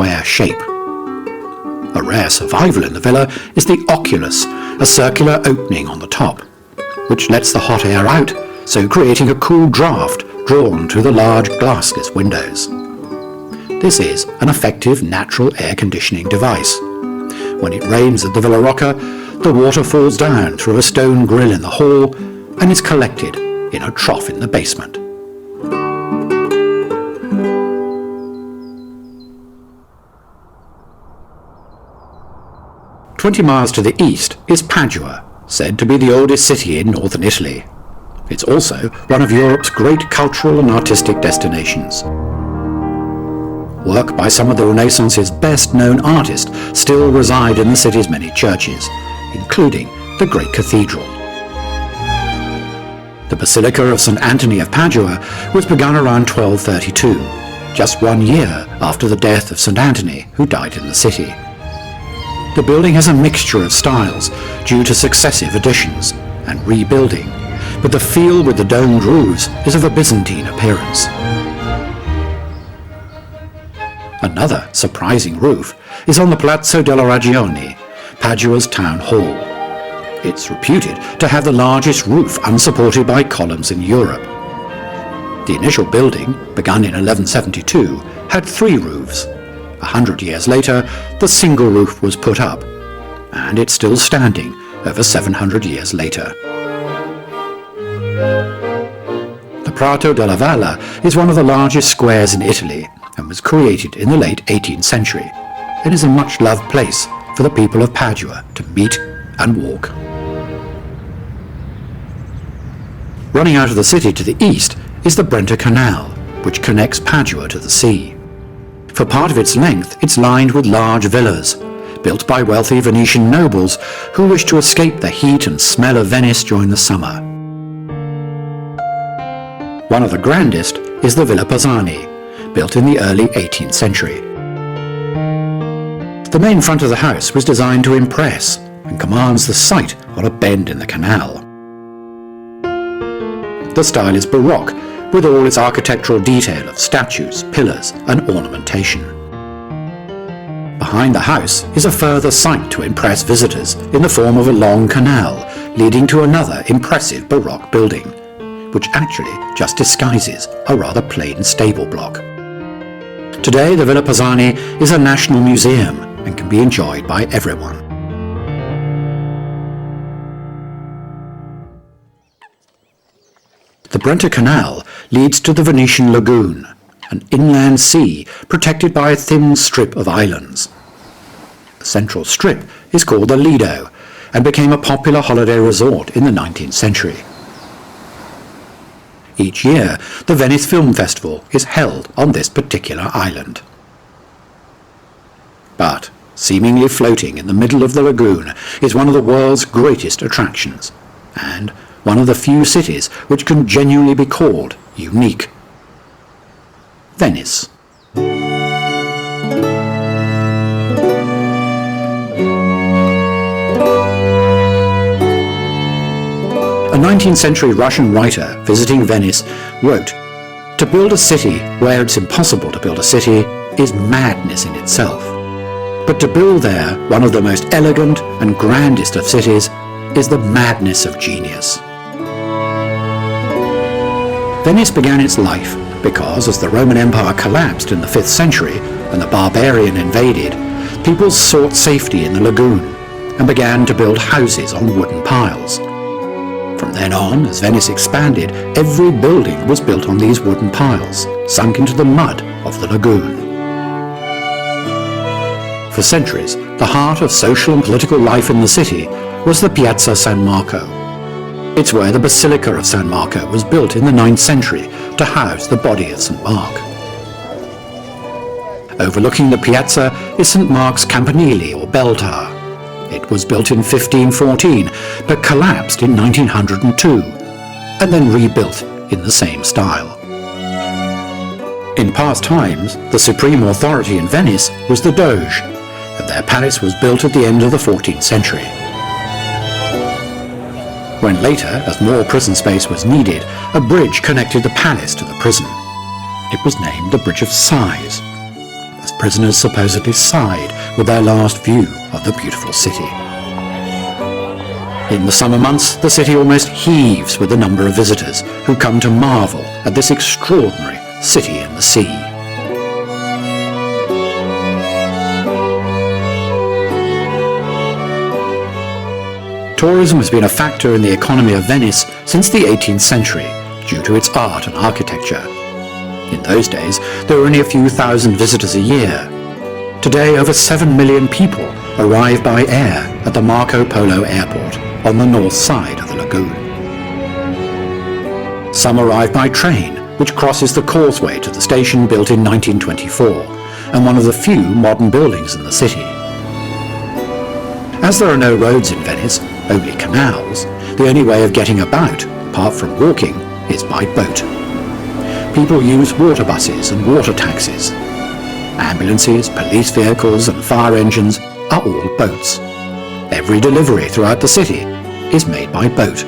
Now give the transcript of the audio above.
square shape. A rare survival in the villa is the oculus, a circular opening on the top, which lets the hot air out, so creating a cool draft drawn through the large glassless windows. This is an effective natural air conditioning device. When it rains at the Villa Rocca, the water falls down through a stone grill in the hall and is collected in a trough in the basement. "20 miles to the east is Padua, said to be the oldest city in northern Italy. It's also one of Europe's great cultural and artistic destinations. Work by some of the Renaissance's best-known artists still reside in the city's many churches, including the great cathedral. The Basilica of St. Anthony of Padua was begun around 1232, just 1 year after the death of St. Anthony, who died in the city. The building has a mixture of styles due to successive additions and rebuilding, but the feel with the domed roofs is of a Byzantine appearance. Another surprising roof is on the Palazzo della Ragione, Padua's town hall. It's reputed to have the largest roof unsupported by columns in Europe. The initial building, begun in 1172, had 3 roofs. 100 years later, the single roof was put up, and it's still standing over 700 years later. The Prato della Valle is one of the largest squares in Italy and was created in the late 18th century. It is a much-loved place for the people of Padua to meet and walk. Running out of the city to the east is the Brenta Canal, which connects Padua to the sea. For part of its length, it's lined with large villas, built by wealthy Venetian nobles who wish to escape the heat and smell of Venice during the summer. One of the grandest is the Villa Pisani, built in the early 18th century. The main front of the house was designed to impress and commands the sight on a bend in the canal. The style is Baroque, with all its architectural detail of statues, pillars, and ornamentation. Behind the house is a further sight to impress visitors in the form of a long canal leading to another impressive Baroque building, which actually just disguises a rather plain stable block. Today, the Villa Pisani is a national museum and can be enjoyed by everyone. The Brenta Canal leads to the Venetian Lagoon, an inland sea protected by a thin strip of islands. The central strip is called the Lido and became a popular holiday resort in the 19th century. Each year, the Venice Film Festival is held on this particular island. But, seemingly floating in the middle of the lagoon is one of the world's greatest attractions, and one of the few cities which can genuinely be called unique. Venice. A 19th century Russian writer visiting Venice wrote, "To build a city where it's impossible to build a city is madness in itself. But to build there one of the most elegant and grandest of cities is the madness of genius." Venice began its life because, as the Roman Empire collapsed in the 5th century and the barbarian invaded, people sought safety in the lagoon and began to build houses on wooden piles. From then on, as Venice expanded, every building was built on these wooden piles, sunk into the mud of the lagoon. For centuries, the heart of social and political life in the city was the Piazza San Marco. It's where the Basilica of San Marco was built in the 9th century to house the body of St. Mark. Overlooking the piazza is St. Mark's Campanile or bell tower. It was built in 1514 but collapsed in 1902 and then rebuilt in the same style. In past times, the supreme authority in Venice was the Doge, and their palace was built at the end of the 14th century. When later, as more prison space was needed, a bridge connected the palace to the prison. It was named the Bridge of Sighs. as prisoners supposedly sighed with their last view of the beautiful city. In the summer months, the city almost heaves with the number of visitors who come to marvel at this extraordinary city in the sea. Tourism has been a factor in the economy of Venice since the 18th century due to its art and architecture. In those days, there were only a few thousand visitors a year. Today, over 7 million people arrive by air at the Marco Polo Airport on the north side of the lagoon. Some arrive by train, which crosses the causeway to the station built in 1924, and one of the few modern buildings in the city. As there are no roads in Venice, only canals, the only way of getting about, apart from walking, is by boat. People use water buses and water taxis. Ambulances, police vehicles and fire engines are all boats. Every delivery throughout the city is made by boat.